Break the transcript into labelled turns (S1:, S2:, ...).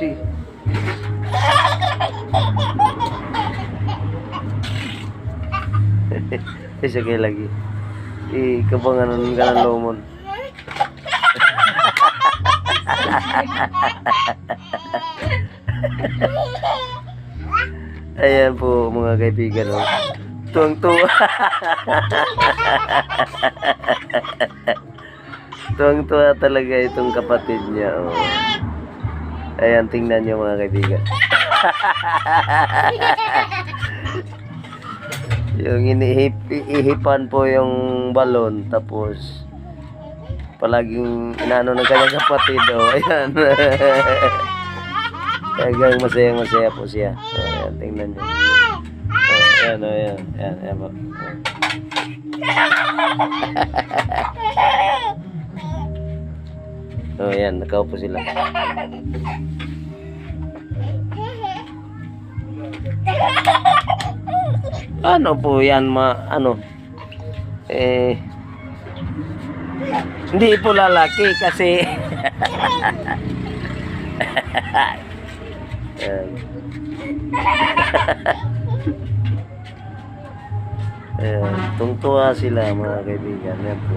S1: Sige. Isa kayo lagi. Kabanganan ka ng lomon. Ayan po mga kaibigan. Oh. Tuwang-tuwa. Tuwang-tuwa talaga itong kapatid niya. Oh. Ayan, tingnan niyo mga kaibigan. Yung ihipan po yung balon, tapos palaging inaano ng kanyang kapatid. Oh. Ayan. Kaya masaya po siya. Oh, ayan, tingnan niyo. Oh, ayan, oh, ayan. Ayan, ayan po. Oh, ayan, nakaupo sila. Ano po yan, hindi po lalaki kasi ayan. Ayan, tungtuwa sila mga kaibigan. Ayan po.